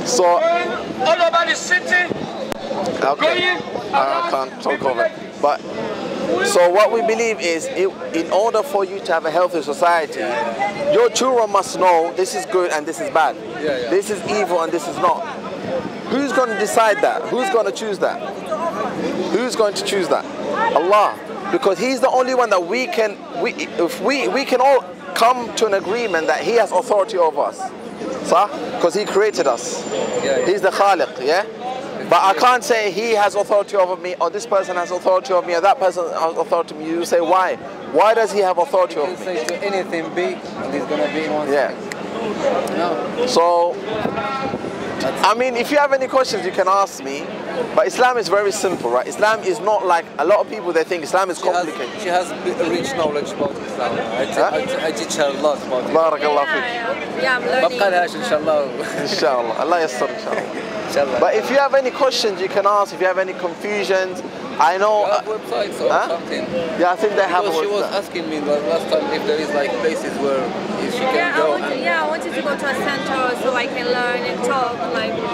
So, all about the city. okay, I can't talk over it. But so what we believe is, in order for you to have a healthy society, your children must know this is good and this is bad. This is evil and this is not. Who's going to decide that? Who's going to choose that? Who's going to choose that? Allah. Because He's the only one that we can all come to an agreement that He has authority over us. Because He created us. He's the Khaliq, yeah? But I can't say He has authority over me, or this person has authority over me, or that person has authority over me. You say, why? Why does He have authority over me? You can say to anything be, and He's going to be in one second. No. So, I mean, if you have any questions, you can ask me. But Islam is very simple, right? Islam is not like a lot of people. They think Islam is complicated. She has rich knowledge about Islam. I teach her a lot about it. Barakallah fiqh. Yeah, I'm learning. ببقالهاش إن شاء الله. Inshallah. Allah yassar, inshallah. But if you have any questions, you can ask. If you have any confusions, I know. You have websites or something? Yeah, I think they have a website. She was asking me last time if there is like places where she can go. I wanted to go to a center so I can learn and talk.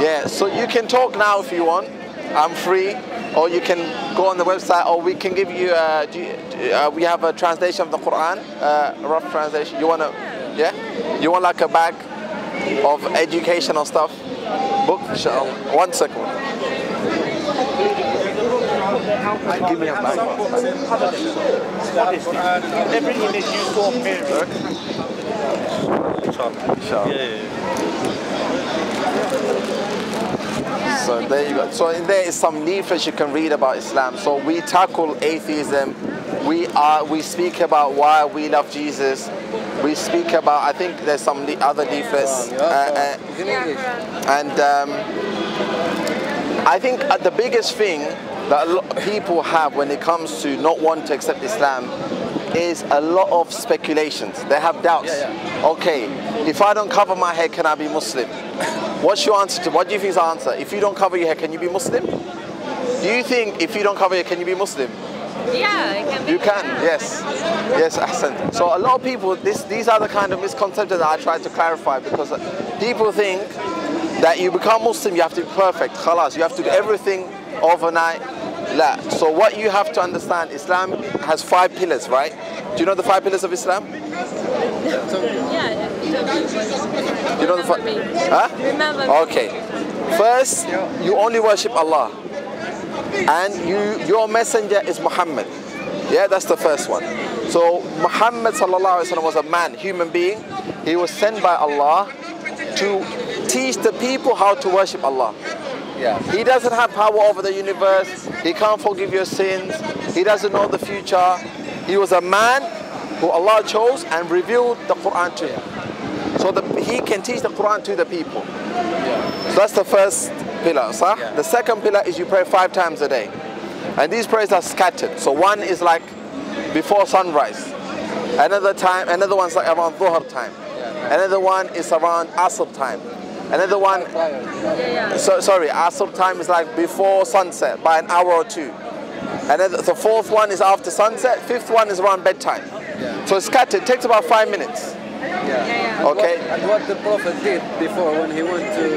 Yeah, so you can talk now if you want. I'm free. Or you can go on the website, or we can give you. We have a translation of the Quran, a rough translation. You wanna, yeah? You want like a bag of educational stuff, book? Inshallah. 1 second. Give me a bag. Every image you saw appearing. Inshallah. So there you go. So in there is some leaflets you can read about Islam. So we tackle atheism. We speak about why we love Jesus. We speak about, I think there's some other leaflets. I think the biggest thing that a lot of people have when it comes to not wanting to accept Islam is a lot of speculations. They have doubts. Okay, if I don't cover my head, can I be Muslim? What's your answer to, what do you think is the answer? If you don't cover your head, can you be Muslim? Do you think if you don't cover your head, can you be Muslim? Yeah, it can be. You can, yes. Yes, Ahsan. So a lot of people, these are the kind of misconceptions that I try to clarify, because people think that you become Muslim, you have to be perfect. Khalas, you have to do everything overnight. La. So what you have to understand, Islam has 5 pillars, right? Do you know the 5 pillars of Islam? Yeah, you know the 5? Huh? Remember. Okay. First, you only worship Allah. And your messenger is Muhammad. Yeah, that's the first one. So Muhammad sallallahu alaihi wasallam was a man, human being. He was sent by Allah to teach the people how to worship Allah. He doesn't have power over the universe. He can't forgive your sins. He doesn't know the future. He was a man who Allah chose and revealed the Quran to him. So he can teach the Quran to the people. So that's the first pillar. The second pillar is you pray 5 times a day. And these prayers are scattered. So one is like before sunrise. Another one's like around Dhuhr time. Another one is around Asr time. Another one, sorry, Asr time is like before sunset by an hour or 2. And then the 4th one is after sunset. 5th one is around bedtime. So it's scattered. It takes about 5 minutes. Okay. And what the Prophet did before when he went to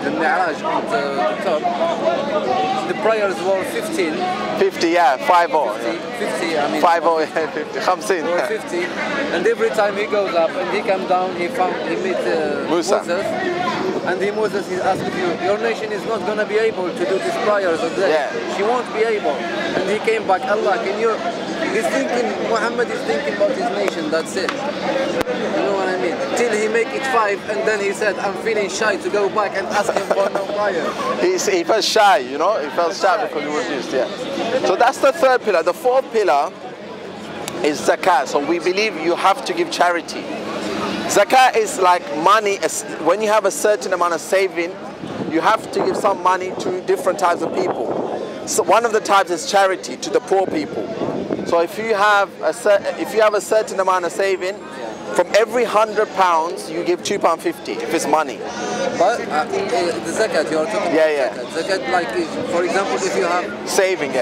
the Mi'raj on the top, the prayers were 15. 50, yeah, 5-0. 50, I mean. 5-0, yeah, 50. 50. Or 50. And every time he goes up and he comes down, he meets Moses. And Moses is asking you, your nation is not going to be able to do these prayers of that. She won't be able. And he came back, Allah, can you... He's thinking, Muhammad is thinking about his nation, that's it. You know what I mean? Till he make it 5, and then he said, I'm feeling shy to go back and ask him for no prayer. He felt shy, you know? He felt shy because he refused, So that's the 3rd pillar. The 4th pillar is zakat. So we believe you have to give charity. Zakat is like money. When you have a certain amount of saving, you have to give some money to different types of people. So one of the types is charity to the poor people. So if you have a certain amount of saving, from every £100 you give £2.50 if it's money. But the zakat you are talking about. Zakat, like for example, if you have saving,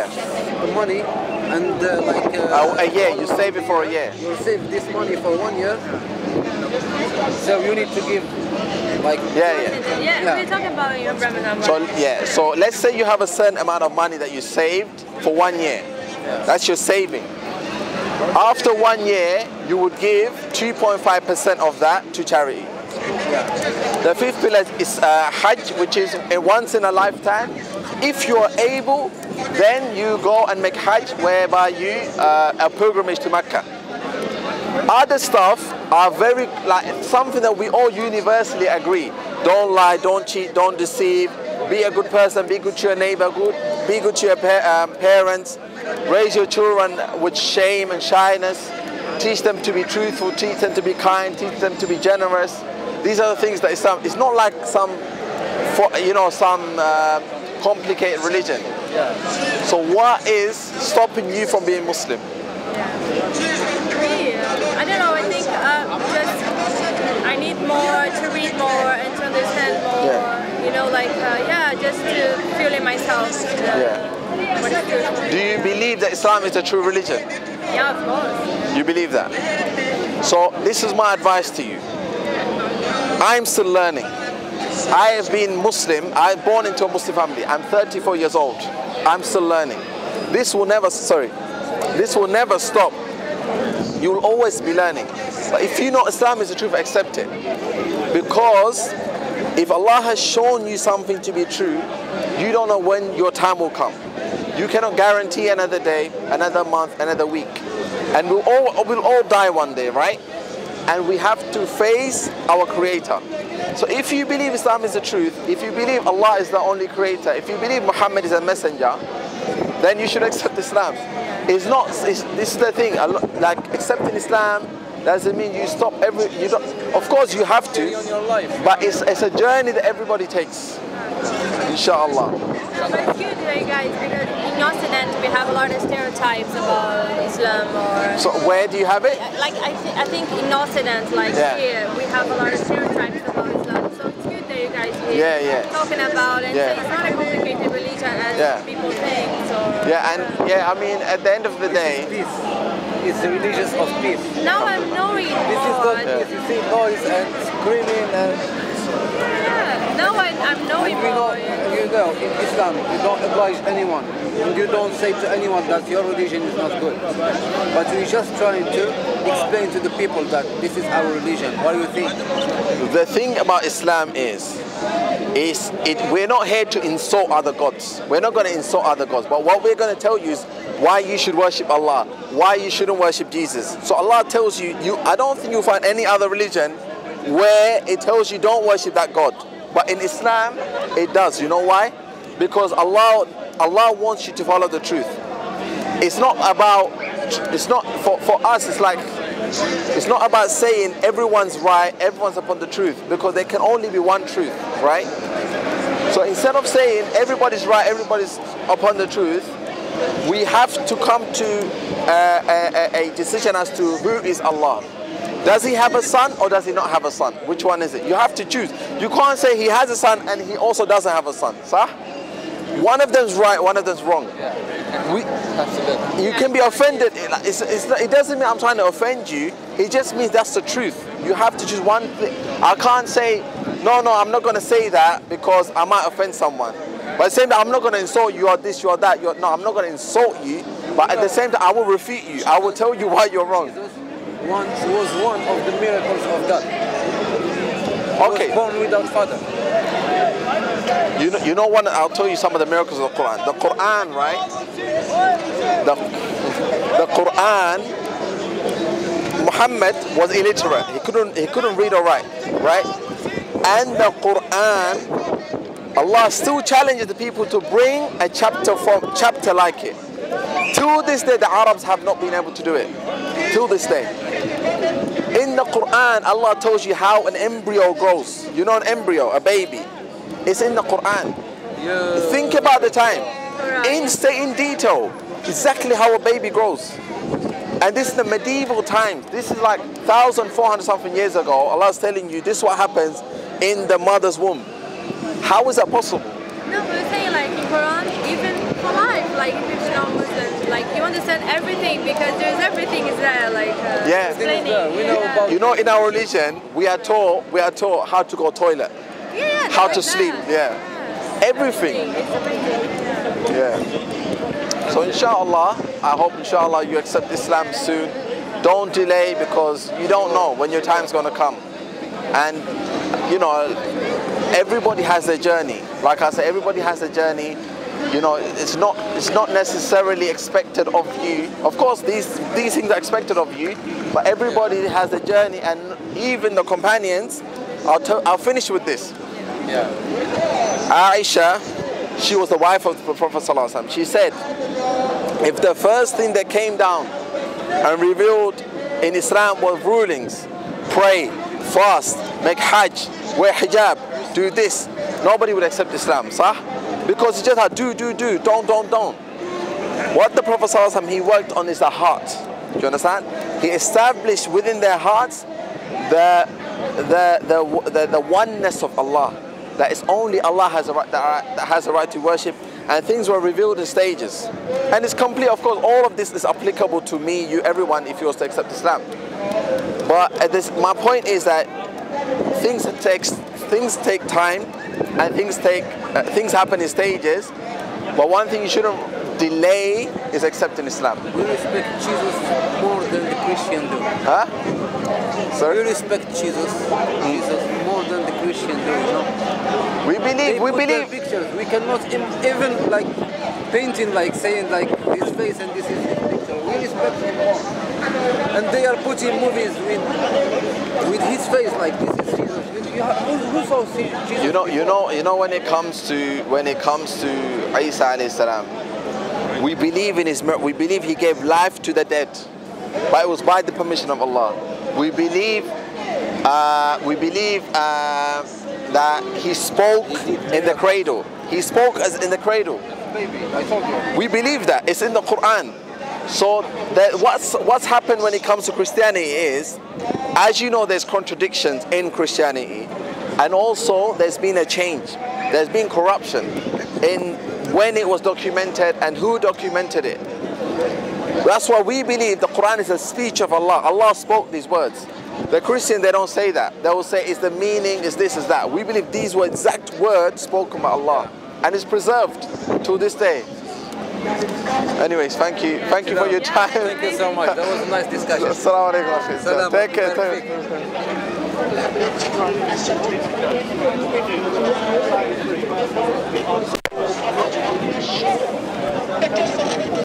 money and a year, you save it for a year. You save this money for 1 year. So you need to give Like Yeah, we're talking about Ramadan. So let's say you have a certain amount of money that you saved for 1 year. That's your saving. After 1 year, you would give 2.5% of that to charity. The fifth pillar is Hajj, which is a once in a lifetime. If you are able, then you go and make Hajj, whereby you a pilgrimage to Mecca. Other stuff are very something that we all universally agree. Don't lie, don't cheat, don't deceive. Be a good person. Be good to your neighbor. Be good to your parents. Raise your children with shame and shyness. Teach them to be truthful. Teach them to be kind. Teach them to be generous. These are the things that Islam. It's not like some complicated religion. So what is stopping you from being Muslim? I don't know. I think I need more to read more and to understand more. Just to feel it myself. What is good. Do you believe that Islam is a true religion? Yeah, of course. You believe that? So this is my advice to you. I'm still learning. I have been Muslim. I'm born into a Muslim family. I'm 34 years old. I'm still learning. This will never stop. You will always be learning. But if you know Islam is the truth, accept it. Because if Allah has shown you something to be true, you don't know when your time will come. You cannot guarantee another day, another month, another week. And we'll all die one day, right? And we have to face our Creator. So if you believe Islam is the truth, if you believe Allah is the only Creator, if you believe Muhammad is a messenger, then you should accept Islam. This is the thing, like accepting Islam doesn't mean you stop of course you have to, but it's a journey that everybody takes, inshallah. But it's good, guys, because in Occident we have a lot of stereotypes about Islam. So where do you have it? I think in Occident, here, we have a lot of stereotypes about Islam. So it's good that you guys here talking about it. So it's not a complicated religion as people think. So I mean, at the end of the day, it's the religion of peace. Now I'm knowing This is not peace. You see noise and screaming and... now I'm knowing more. You know, in Islam, you don't oblige anyone. And you don't say to anyone that your religion is not good. But we're just trying to explain to the people that this is our religion. What do you think? The thing about Islam we're not here to insult other gods. We're not going to insult other gods. But what we're going to tell you is why you should worship Allah, why you shouldn't worship Jesus. So Allah tells you, I don't think you'll find any other religion where it tells you don't worship that God. But in Islam, it does. You know why? Because Allah wants you to follow the truth. It's not for us, it's not about saying everyone's right, everyone's upon the truth, because there can only be one truth, right? So instead of saying everybody's right, everybody's upon the truth, we have to come to a decision as to who is Allah. Does he have a son or does he not have a son? Which one is it? You have to choose. You can't say he has a son and he also doesn't have a son. Sah? One of them's right, one of them's wrong. You can be offended. It doesn't mean I'm trying to offend you. It just means that's the truth. You have to choose one thing. I can't say, no, I'm not going to say that because I might offend someone. But at the same time, I'm not going to insult you or this, you or that. No, I'm not going to insult you. But at the same time, I will refute you. I will tell you why you're wrong. Jesus was one of the miracles of God. He was born without father. You know what? I'll tell you some of the miracles of the Quran. The Quran, right? The Quran. Muhammad was illiterate. He couldn't read or write, right? And the Quran, Allah still challenges the people to bring a chapter like it. Till this day, the Arabs have not been able to do it. Till this day. In the Quran, Allah tells you how an embryo grows. You know an embryo, a baby. It's in the Quran. Think about the time. In detail, exactly how a baby grows. And this is the medieval times. This is like 1,400 something years ago. Allah's telling you this is what happens in the mother's womb. How is that possible? No, but I'm saying like in Quran, even for life. Like if you're not Muslim, like you understand everything because there's everything is there. Like explaining. We know about. You know, in our religion, we are taught how to go toilet, how to sleep. Everything. It's amazing. So inshallah, I hope inshallah you accept Islam soon. Don't delay because you don't know when your time's gonna come. And you know, everybody has their journey. Like I said, everybody has a journey. You know, it's not necessarily expected of you. Of course, these things are expected of you, but everybody has a journey, and even the companions. I'll finish with this. Aisha, she was the wife of the Prophet ﷺ. She said, if the first thing that came down and revealed in Islam was rulings, pray, fast, make hajj, wear hijab, do this, nobody would accept Islam, sah? Because it's just like do, don't. What the Prophet ﷺ, he worked on is the heart. Do you understand? He established within their hearts the oneness of Allah. That it's only Allah has a right, that has a right to worship, and things were revealed in stages. And it's complete, of course, all of this is applicable to me, you, everyone, if you was to accept Islam. But my point is that things take time, and things happen in stages. But one thing you shouldn't delay is accepting Islam. We respect Jesus more than the Christian do. Huh? Sorry? We respect Jesus more than the Christian do, you know? We believe. Pictures. We cannot even like painting, like saying like this face and this is his picture. We respect him more. And they are putting movies with his face like this is Jesus. Who saw Jesus? You know when it comes to Isa alayhi salam, we believe in his we believe he gave life to the dead, but it was by the permission of Allah. We believe that he spoke in the cradle. He spoke as in the cradle. Baby, I told you. We believe that. It's in the Quran. So what's happened when it comes to Christianity is, as you know, there's contradictions in Christianity, and also there's been a change. There's been corruption in when it was documented and who documented it. That's why we believe the Quran is a speech of Allah. Allah spoke these words. The Christian, they don't say that. They will say, it's the meaning, is this, is that. We believe these were exact words spoken by Allah, and it's preserved to this day. Anyways, thank you for your time. Thank you so much. That was a nice discussion. Assalamu alaikum. Take care.